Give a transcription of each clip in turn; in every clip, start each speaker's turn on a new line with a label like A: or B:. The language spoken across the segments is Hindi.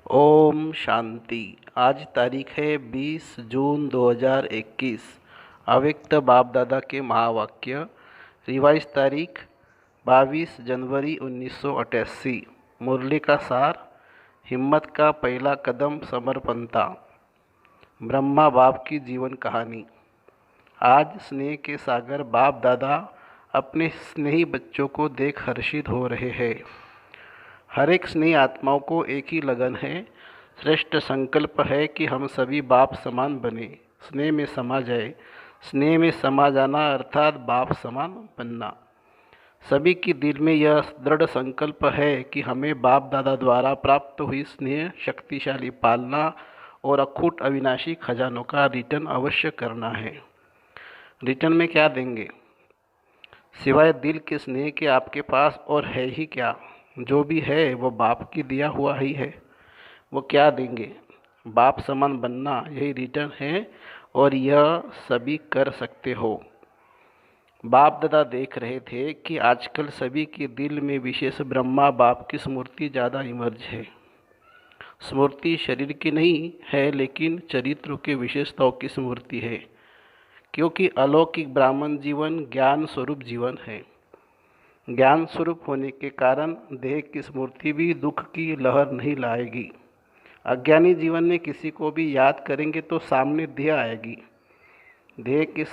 A: ओम शांति। आज तारीख है 20 जून 2021। अव्यक्त बाप दादा के महावाक्य। रिवाइज तारीख 22 जनवरी 1988। मुरली का सार। हिम्मत का पहला कदम समर्पणता। ब्रह्मा बाप की जीवन कहानी। आज स्नेह के सागर बाप दादा अपने स्नेही बच्चों को देख हर्षित हो रहे हैं। हर एक स्नेही आत्माओं को एक ही लगन है, श्रेष्ठ संकल्प है कि हम सभी बाप समान बने, स्नेह में समा जाए। स्नेह में समा जाना अर्थात बाप समान बनना। सभी के दिल में यह दृढ़ संकल्प है कि हमें बाप दादा द्वारा प्राप्त हुई स्नेह शक्तिशाली पालना और अखूट अविनाशी खजानों का रिटर्न अवश्य करना है। रिटर्न में क्या देंगे सिवाय दिल के स्नेह के आपके पास और है ही क्या? जो भी है वो बाप की दिया हुआ ही है। वो क्या देंगे? बाप समान बनना, यही रिटर्न है और यह सभी कर सकते हो। बाप दादा देख रहे थे कि आजकल सभी के दिल में विशेष ब्रह्मा बाप की स्मृति ज़्यादा इमर्ज है। स्मृति शरीर की नहीं है, लेकिन चरित्रों के विशेषताओं की स्मृति है, क्योंकि अलौकिक ब्राह्मण जीवन ज्ञान स्वरूप जीवन है। ज्ञान स्वरूप होने के कारण देह की स्मृति भी दुख की लहर नहीं लाएगी। अज्ञानी जीवन में किसी को भी याद करेंगे तो सामने देह आएगी। देह के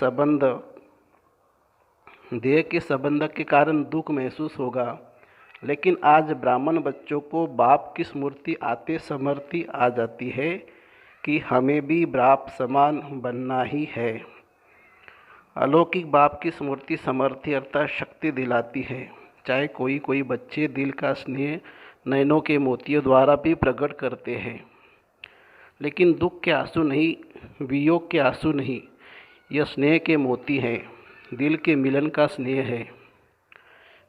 A: संबंध के कारण दुख महसूस होगा। लेकिन आज ब्राह्मण बच्चों को बाप की स्मृति आते समृति आ जाती है कि हमें भी बाप समान बनना ही है। अलौकिक बाप की स्मृति समर्थी अर्थात शक्ति दिलाती है। चाहे कोई बच्चे दिल का स्नेह नयनों के मोतियों द्वारा भी प्रकट करते हैं, लेकिन दुख के आंसू नहीं, वियोग के आंसू नहीं। यह स्नेह के मोती हैं, दिल के मिलन का स्नेह है।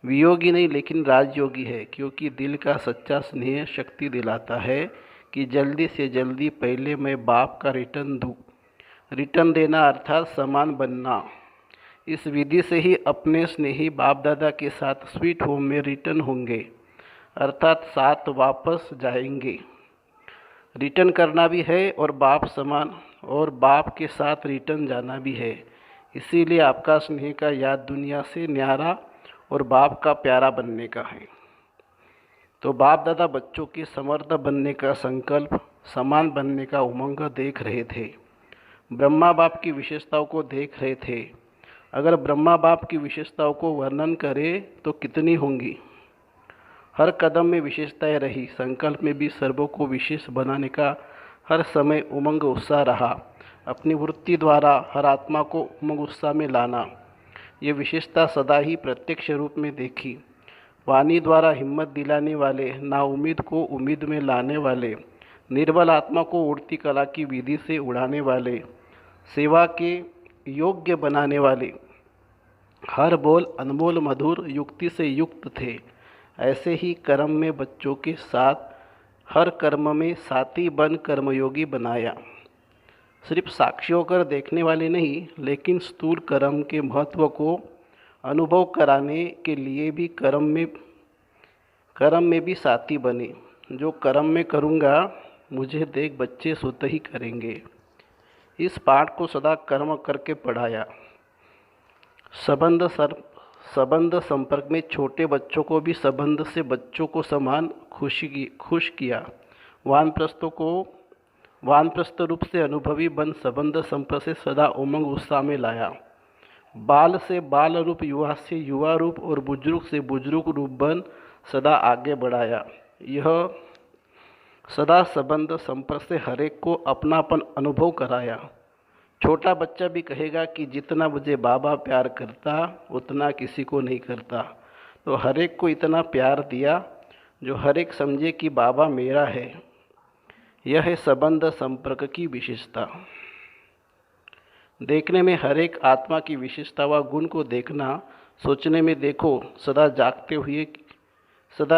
A: वियोगी नहीं, लेकिन राजयोगी है, क्योंकि दिल का सच्चा स्नेह शक्ति दिलाता है कि जल्दी से जल्दी पहले मैं बाप का रिटर्न दूँ। रिटर्न देना अर्थात समान बनना। इस विधि से ही अपने स्नेही बाप दादा के साथ स्वीट होम में रिटर्न होंगे, अर्थात साथ वापस जाएंगे। रिटर्न करना भी है और बाप समान और बाप के साथ रिटर्न जाना भी है। इसीलिए आपका स्नेह का याद दुनिया से न्यारा और बाप का प्यारा बनने का है। तो बाप दादा बच्चों के समर्थ बनने का संकल्प, समान बनने का उमंग देख रहे थे। ब्रह्मा बाप की विशेषताओं को देख रहे थे। अगर ब्रह्मा बाप की विशेषताओं को वर्णन करें तो कितनी होंगी। हर कदम में विशेषताएं रही। संकल्प में भी सर्वों को विशेष बनाने का हर समय उमंग उत्साह रहा। अपनी वृत्ति द्वारा हर आत्मा को उमंग उत्साह में लाना, ये विशेषता सदा ही प्रत्यक्ष रूप में देखी। वाणी द्वारा हिम्मत दिलाने वाले, नाउम्मीद को उम्मीद में लाने वाले, निर्बल आत्मा को उड़ती कला की विधि से उड़ाने वाले, सेवा के योग्य बनाने वाले, हर बोल अनमोल मधुर युक्ति से युक्त थे। ऐसे ही कर्म में बच्चों के साथ हर कर्म में साथी बन कर्मयोगी बनाया। सिर्फ साक्षी होकर देखने वाले नहीं, लेकिन स्थूल कर्म के महत्व को अनुभव कराने के लिए भी कर्म में भी साथी बने। जो कर्म में करूँगा, मुझे देख बच्चे स्वतः ही करेंगे। इस पाठ को सदा कर्म करके पढ़ाया। संबंध संपर्क में छोटे बच्चों को भी संबंध से बच्चों को समान खुश किया। वानप्रस्थ रूप से अनुभवी बन संबंध संपर्क से सदा उमंग उत्साह में लाया। बाल से बाल रूप, युवा से युवा रूप और बुजुर्ग से बुजुर्ग रूप बन सदा आगे बढ़ाया। यह सदा संबंध संपर्क से हरेक को अपनापन अनुभव कराया। छोटा बच्चा भी कहेगा कि जितना मुझे बाबा प्यार करता उतना किसी को नहीं करता। तो हरेक को इतना प्यार दिया जो हरेक समझे कि बाबा मेरा है। यह है संबंध संपर्क की विशेषता। देखने में हरेक आत्मा की विशेषता व गुण को देखना, सोचने में देखो, सदा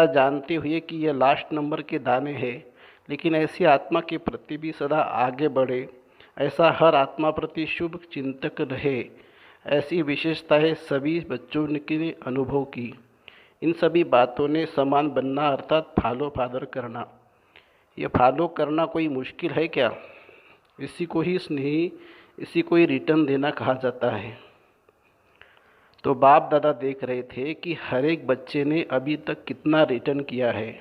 A: जानते हुए कि यह लास्ट नंबर के दाने हैं, लेकिन ऐसी आत्मा के प्रति भी सदा आगे बढ़े। ऐसा हर आत्मा प्रति शुभ चिंतक रहे। ऐसी विशेषताएं सभी बच्चों ने अनुभव की। इन सभी बातों ने समान बनना अर्थात फॉलो फादर करना, ये फॉलो करना कोई मुश्किल है क्या? इसी को ही स्नेह, इसी को ही रिटर्न देना कहा जाता है। तो बाप दादा देख रहे थे कि हर एक बच्चे ने अभी तक कितना रिटर्न किया है।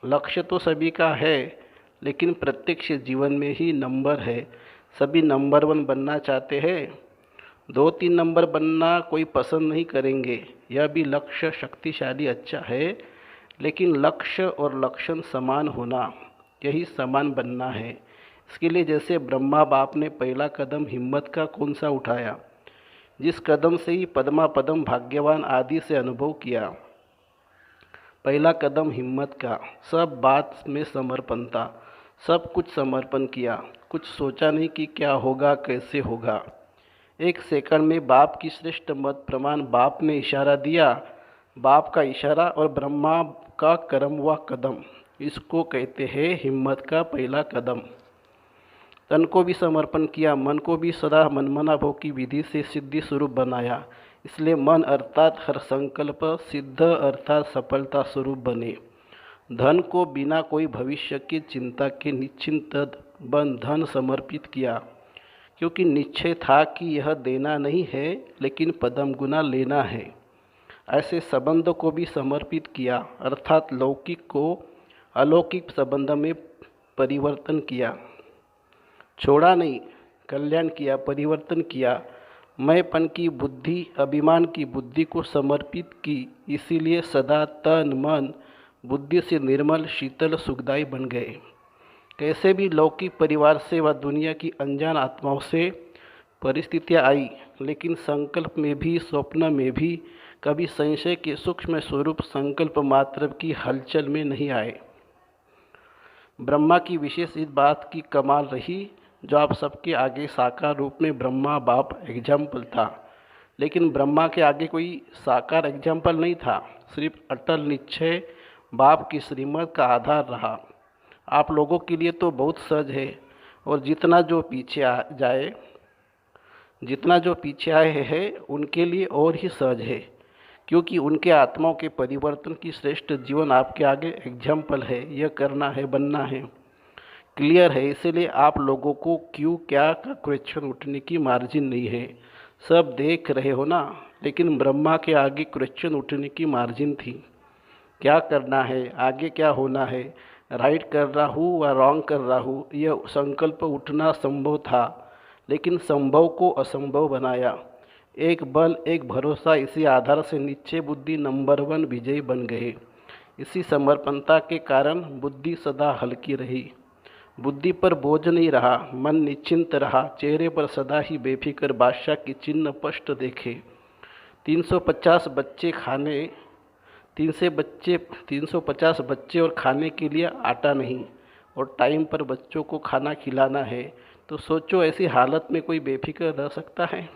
A: लक्ष्य तो सभी का है, लेकिन प्रत्यक्ष जीवन में ही नंबर है। सभी नंबर 1 बनना चाहते हैं, 2-3 नंबर बनना कोई पसंद नहीं करेंगे। यह भी लक्ष्य शक्तिशाली अच्छा है, लेकिन लक्ष्य और लक्षण समान होना, यही समान बनना है। इसके लिए जैसे ब्रह्मा बाप ने पहला कदम हिम्मत का कौन सा उठाया, जिस कदम से ही पद्मा पदम भाग्यवान आदि से अनुभव किया। पहला कदम हिम्मत का, सब बात में समर्पण था, सब कुछ समर्पण किया, कुछ सोचा नहीं कि क्या होगा कैसे होगा। एक सेकंड में बाप की श्रेष्ठ मत प्रमाण बाप ने इशारा दिया, बाप का इशारा और ब्रह्मा का कर्म व कदम, इसको कहते हैं हिम्मत का पहला कदम। तन को भी समर्पण किया, मन को भी सदा मनमना भोग की विधि से सिद्धि स्वरूप बनाया। इसलिए मन अर्थात हर संकल्प सिद्ध अर्थात सफलता स्वरूप बने। धन को बिना कोई भविष्य की चिंता के निश्चिंत बन धन समर्पित किया, क्योंकि निश्चय था कि यह देना नहीं है लेकिन पदम गुना लेना है। ऐसे संबंध को भी समर्पित किया, अर्थात लौकिक को अलौकिक संबंध में परिवर्तन किया। छोड़ा नहीं, कल्याण किया, परिवर्तन किया। मैंपन की बुद्धि, अभिमान की बुद्धि को समर्पित की, इसीलिए सदा तन मन बुद्धि से निर्मल शीतल सुखदायी बन गए। कैसे भी लौकिक परिवार से व दुनिया की अनजान आत्माओं से परिस्थितियाँ आई, लेकिन संकल्प में भी स्वप्न में भी कभी संशय के सूक्ष्म स्वरूप संकल्प मात्र की हलचल में नहीं आए। ब्रह्मा की विशेष इस बात की कमाल रही, जो आप सबके आगे साकार रूप में ब्रह्मा बाप एग्जाम्पल था, लेकिन ब्रह्मा के आगे कोई साकार एग्जाम्पल नहीं था। सिर्फ अटल निश्चय बाप की श्रीमत का आधार रहा। आप लोगों के लिए तो बहुत सहज है, और जितना जो पीछे आए हैं उनके लिए और ही सहज है, क्योंकि उनके आत्माओं के परिवर्तन की श्रेष्ठ जीवन आपके आगे एग्जाम्पल है। यह करना है, बनना है, क्लियर है। इसीलिए आप लोगों को क्यों क्या का क्वेश्चन उठने की मार्जिन नहीं है। सब देख रहे हो ना, लेकिन ब्रह्मा के आगे क्वेश्चन उठने की मार्जिन थी। क्या करना है, आगे क्या होना है, राइट कर रहा हूँ व रॉन्ग कर रहा हूँ, यह संकल्प उठना संभव था, लेकिन संभव को असंभव बनाया। एक बल, एक भरोसा, इसी आधार से निश्चय बुद्धि नंबर 1 विजयी बन गए। इसी समर्पणता के कारण बुद्धि सदा हल्की रही, बुद्धि पर बोझ नहीं रहा, मन निश्चिंत रहा। चेहरे पर सदा ही बेफिक्र बादशाह की चिन्ह स्पष्ट देखे। 350 बच्चे और खाने के लिए आटा नहीं, और टाइम पर बच्चों को खाना खिलाना है। तो सोचो ऐसी हालत में कोई बेफिक्र रह सकता है?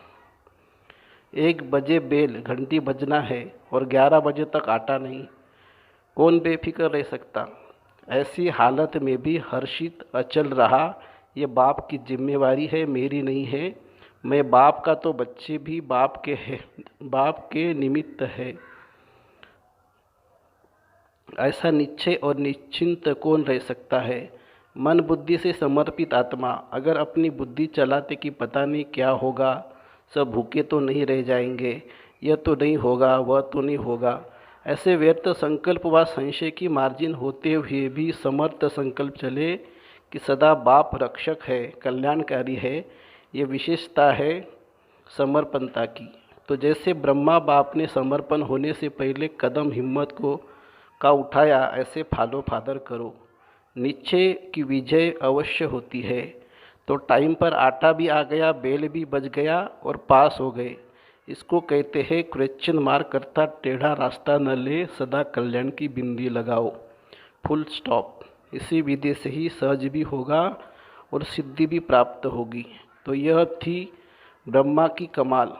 A: 1 बजे बेल घंटी बजना है और 11 बजे तक आटा नहीं, कौन बेफिक्र रह सकता? ऐसी हालत में भी हर्षित अचल रहा। ये बाप की जिम्मेवारी है, मेरी नहीं है। मैं बाप का तो बच्चे भी बाप के निमित्त है। ऐसा निश्चय और निश्चिंत कौन रह सकता है? मन बुद्धि से समर्पित आत्मा अगर अपनी बुद्धि चलाते कि पता नहीं क्या होगा, सब भूखे तो नहीं रह जाएंगे, यह तो नहीं होगा, वह तो नहीं होगा, ऐसे व्यर्थ संकल्प व संशय की मार्जिन होते हुए भी समर्थ संकल्प चले कि सदा बाप रक्षक है, कल्याणकारी है। ये विशेषता है समर्पणता की। तो जैसे ब्रह्मा बाप ने समर्पण होने से पहले कदम हिम्मत का उठाया, ऐसे फॉलो फादर करो। निश्चय की विजय अवश्य होती है। तो टाइम पर आटा भी आ गया, बेल भी बज गया और पास हो गए। इसको कहते हैं क्वेश्चन मार्क, अर्थात टेढ़ा रास्ता न ले, सदा कल्याण की बिंदी लगाओ, फुल स्टॉप। इसी विधि से ही सहज भी होगा और सिद्धि भी प्राप्त होगी। तो यह थी ब्रह्मा की कमाल।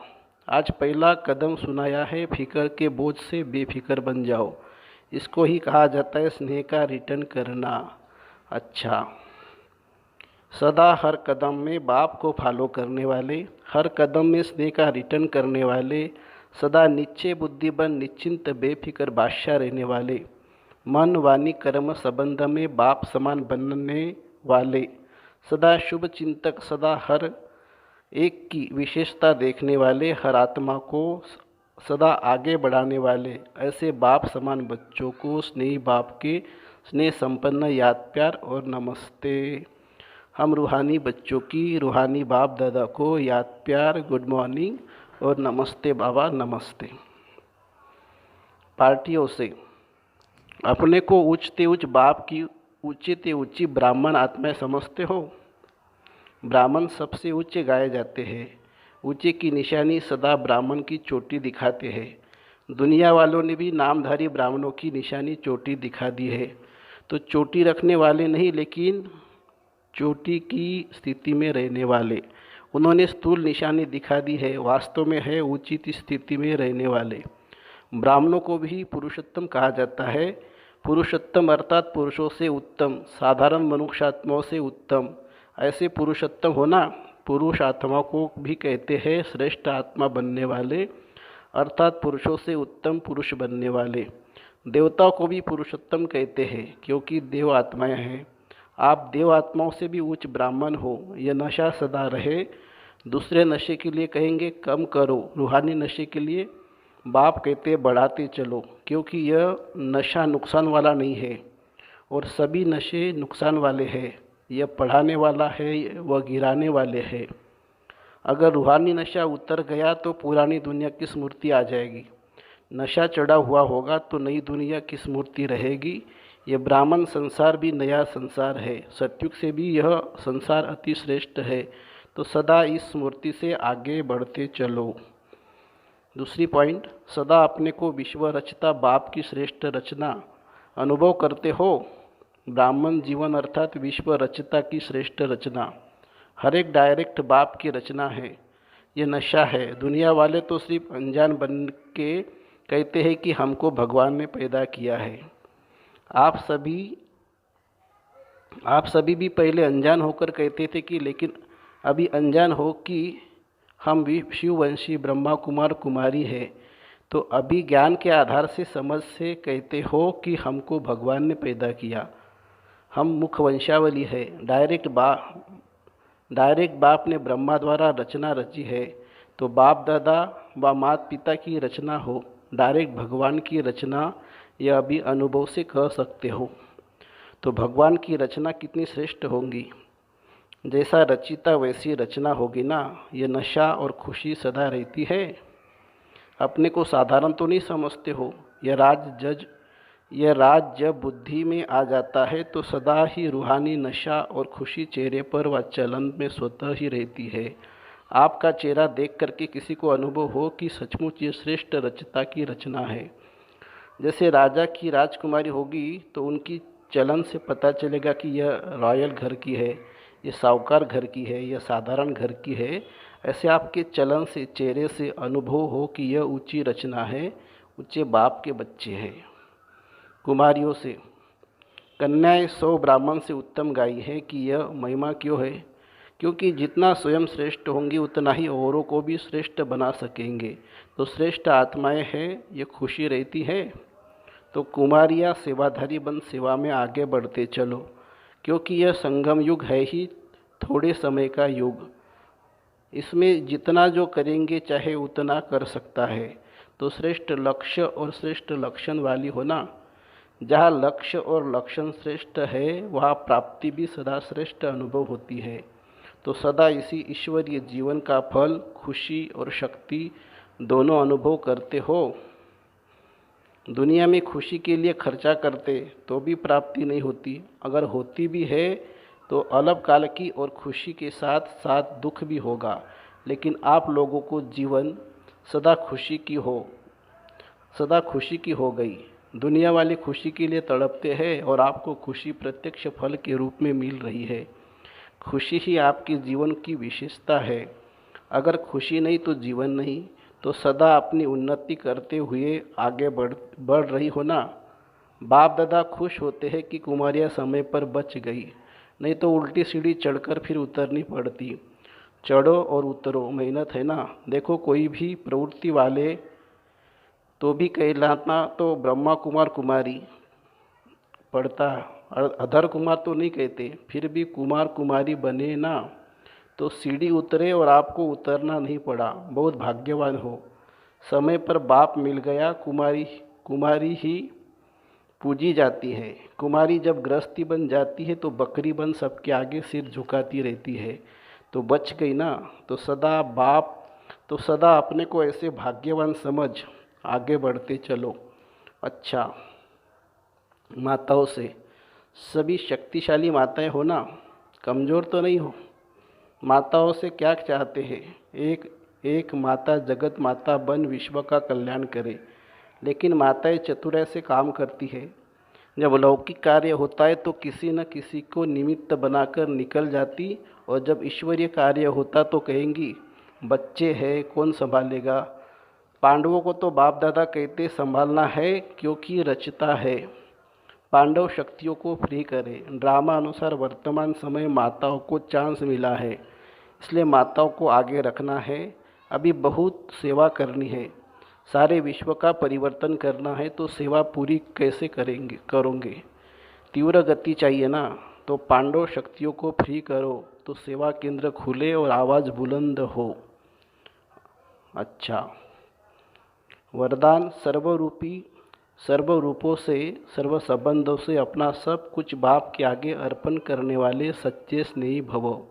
A: आज पहला कदम सुनाया है, फिक्र के बोझ से बेफिक्र बन जाओ। इसको ही कहा जाता है स्नेह का रिटर्न करना। अच्छा, सदा हर कदम में बाप को फॉलो करने वाले, हर कदम में स्नेह का रिटर्न करने वाले, सदा निश्चय बुद्धि बन निश्चिंत बेफिक्र बादशाह रहने वाले, मन वाणी कर्म संबंध में बाप समान बनने वाले, सदा शुभ चिंतक, सदा हर एक की विशेषता देखने वाले, हर आत्मा को सदा आगे बढ़ाने वाले, ऐसे बाप समान बच्चों को स्नेही बाप के स्नेह संपन्न याद प्यार और नमस्ते। हम रूहानी बच्चों की रूहानी बाप दादा को याद प्यार, गुड मॉर्निंग और नमस्ते बाबा, नमस्ते। पार्टियों से अपने को ऊंचते ऊंच बाप की ऊंचे ते ऊंची ब्राह्मण आत्माएं समझते हो। ब्राह्मण सबसे ऊंचे गाए जाते हैं। ऊंचे की निशानी सदा ब्राह्मण की चोटी दिखाते हैं। दुनिया वालों ने भी नामधारी ब्राह्मणों की निशानी चोटी दिखा दी है। तो चोटी रखने वाले नहीं, लेकिन चोटी की स्थिति में रहने वाले। उन्होंने स्थूल निशानी दिखा दी है, वास्तव में है उचित स्थिति में रहने वाले। ब्राह्मणों को भी पुरुषोत्तम कहा जाता है। पुरुषोत्तम अर्थात पुरुषों से उत्तम, साधारण मनुष्यात्माओं से उत्तम। ऐसे पुरुषोत्तम होना, पुरुष आत्मा को भी कहते हैं श्रेष्ठ आत्मा बनने वाले, अर्थात पुरुषों से उत्तम पुरुष बनने वाले। देवताओं को भी पुरुषोत्तम कहते हैं, क्योंकि देव आत्माएं हैं। आप देव आत्माओं से भी उच्च ब्राह्मण हो। यह नशा सदा रहे। दूसरे नशे के लिए कहेंगे कम करो, रूहानी नशे के लिए बाप कहते बढ़ाते चलो, क्योंकि यह नशा नुकसान वाला नहीं है और सभी नशे नुकसान वाले हैं। यह पढ़ाने वाला है, वह गिराने वाले हैं। अगर रूहानी नशा उतर गया तो पुरानी दुनिया की स्मृति आ जाएगी। नशा चढ़ा हुआ होगा तो नई दुनिया की स्मृति रहेगी। यह ब्राह्मण संसार भी नया संसार है। सतयुग से भी यह संसार अति श्रेष्ठ है। तो सदा इस स्मृति से आगे बढ़ते चलो। दूसरी पॉइंट, सदा अपने को विश्व रचता बाप की श्रेष्ठ रचना अनुभव करते हो। ब्राह्मण जीवन अर्थात विश्व रचता की श्रेष्ठ रचना। हर एक डायरेक्ट बाप की रचना है। ये नशा है। दुनिया वाले तो सिर्फ अनजान बन के कहते हैं कि हमको भगवान ने पैदा किया है। आप सभी भी पहले अनजान होकर कहते थे कि, लेकिन अभी अनजान हो कि हम भी शिववंशी ब्रह्मा कुमार कुमारी है। तो अभी ज्ञान के आधार से समझ से कहते हो कि हमको भगवान ने पैदा किया। हम मुख वंशावली है। डायरेक्ट बाप ने ब्रह्मा द्वारा रचना रची है। तो बाप दादा व माता पिता की रचना हो, डायरेक्ट भगवान की रचना, यह अभी अनुभव से कह सकते हो। तो भगवान की रचना कितनी श्रेष्ठ होंगी। जैसा रचिता वैसी रचना होगी ना। ये नशा और खुशी सदा रहती है। अपने को साधारण तो नहीं समझते हो। यह राज जब बुद्धि में आ जाता है तो सदा ही रूहानी नशा और खुशी चेहरे पर व चलन में स्वतः ही रहती है। आपका चेहरा देख करके किसी को अनुभव हो कि सचमुच ये श्रेष्ठ रचता की रचना है। जैसे राजा की राजकुमारी होगी तो उनकी चलन से पता चलेगा कि यह रॉयल घर की है, ये साहूकार घर की है, यह साधारण घर की है। ऐसे आपके चलन से, चेहरे से अनुभव हो कि यह ऊंची रचना है, ऊंचे बाप के बच्चे हैं। कुमारियों से कन्याएं 100 ब्राह्मण से उत्तम गाई है कि यह महिमा क्यों है? क्योंकि जितना स्वयं श्रेष्ठ होंगी उतना ही औरों को भी श्रेष्ठ बना सकेंगे। तो श्रेष्ठ आत्माएं हैं, ये खुशी रहती है। तो कुमारियाँ सेवाधारी बन सेवा में आगे बढ़ते चलो, क्योंकि यह संगम युग है ही थोड़े समय का युग। इसमें जितना जो करेंगे चाहे उतना कर सकता है। तो श्रेष्ठ लक्ष्य और श्रेष्ठ लक्षण वाली होना। जहाँ लक्ष्य और लक्षण श्रेष्ठ है वहाँ प्राप्ति भी सदा श्रेष्ठ अनुभव होती है। तो सदा इसी ईश्वरीय जीवन का फल, खुशी और शक्ति दोनों अनुभव करते हो। दुनिया में खुशी के लिए खर्चा करते तो भी प्राप्ति नहीं होती। अगर होती भी है तो अल्प काल की, और खुशी के साथ साथ दुख भी होगा। लेकिन आप लोगों को जीवन सदा खुशी की हो गई। दुनिया वाले खुशी के लिए तड़पते हैं और आपको खुशी प्रत्यक्ष फल के रूप में मिल रही है। खुशी ही आपके जीवन की विशेषता है। अगर खुशी नहीं तो जीवन नहीं। तो सदा अपनी उन्नति करते हुए आगे बढ़ रही हो ना। बाप दादा खुश होते हैं कि कुमारियाँ समय पर बच गई, नहीं तो उल्टी सीढ़ी चढ़कर फिर उतरनी पड़ती। चढ़ो और उतरो, मेहनत है ना। देखो कोई भी प्रवृत्ति वाले तो भी कहलाना तो ब्रह्मा कुमार कुमारी, पड़ता। अधर कुमार तो नहीं कहते, फिर भी कुमार कुमारी बने ना, तो सीढ़ी उतरे और आपको उतरना नहीं पड़ा, बहुत भाग्यवान हो। समय पर बाप मिल गया, कुमारी कुमारी ही पूजी जाती है। कुमारी जब गृहस्थी बन जाती है तो बकरी बन सबके आगे सिर झुकाती रहती है, तो बच गई ना। तो सदा अपने को ऐसे भाग्यवान समझ आगे बढ़ते चलो। अच्छा, माताओं से, सभी शक्तिशाली माताएं हो ना, कमज़ोर तो नहीं हो। माताओं से क्या चाहते हैं? एक एक माता जगत माता बन विश्व का कल्याण करे, लेकिन माताएं चतुराई से काम करती है। जब लौकिक कार्य होता है तो किसी न किसी को निमित्त बनाकर निकल जाती, और जब ईश्वरीय कार्य होता तो कहेंगी बच्चे हैं कौन संभालेगा। पांडवों को तो बाप दादा कहते संभालना है क्योंकि रचता है। पांडव शक्तियों को फ्री करें। ड्रामा अनुसार वर्तमान समय माताओं को चांस मिला है, इसलिए माताओं को आगे रखना है। अभी बहुत सेवा करनी है, सारे विश्व का परिवर्तन करना है, तो सेवा पूरी कैसे करोगे? तीव्र गति चाहिए ना, तो पांडव शक्तियों को फ्री करो तो सेवा केंद्र खुले और आवाज़ बुलंद हो। अच्छा, वरदान, सर्व रूपों से, सर्व संबंधों से अपना सब कुछ बाप के आगे अर्पण करने वाले सच्चे स्नेही भवो।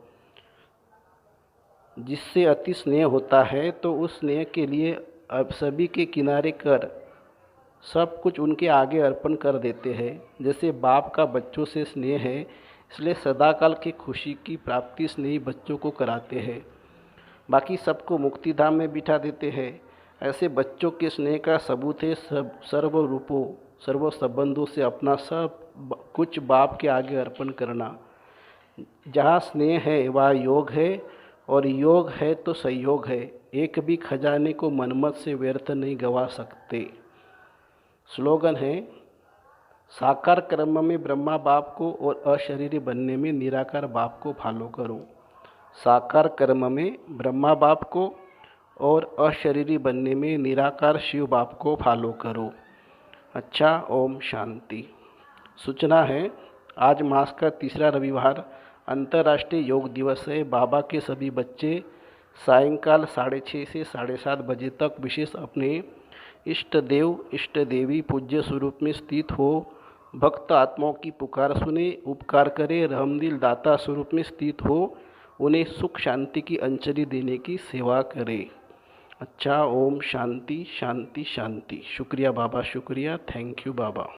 A: जिससे अति स्नेह होता है तो उस स्नेह के लिए अब सभी के किनारे कर सब कुछ उनके आगे अर्पण कर देते हैं। जैसे बाप का बच्चों से स्नेह है, इसलिए सदाकाल की खुशी की प्राप्ति स्नेही बच्चों को कराते हैं, बाकी सबको मुक्तिधाम में बिठा देते हैं। ऐसे बच्चों के स्नेह का सबूत है सर्व रूपों, सर्व संबंधों से अपना सब कुछ बाप के आगे अर्पण करना। जहाँ स्नेह है वहाँ योग है, और योग है तो संयोग है। एक भी खजाने को मनमत से व्यर्थ नहीं गवा सकते। स्लोगन है, साकार कर्म में ब्रह्मा बाप को और अशरीरी बनने में निराकार बाप को फॉलो करो। साकार कर्म में ब्रह्मा बाप को और अशरीरी बनने में निराकार शिव बाप को फॉलो करो। अच्छा, ओम शांति। सूचना है, आज मास का तीसरा रविवार अंतर्राष्ट्रीय योग दिवस है। बाबा के सभी बच्चे सायंकाल 6:30 से 7:30 बजे तक विशेष अपने इष्ट देव इष्ट देवी पूज्य स्वरूप में स्थित हो भक्त आत्माओं की पुकार सुने, उपकार करे, रहमदिल दाता स्वरूप में स्थित हो उन्हें सुख शांति की अंजलि देने की सेवा करे। अच्छा, ओम शांति शांति शांति। शुक्रिया बाबा, शुक्रिया, थैंक यू बाबा।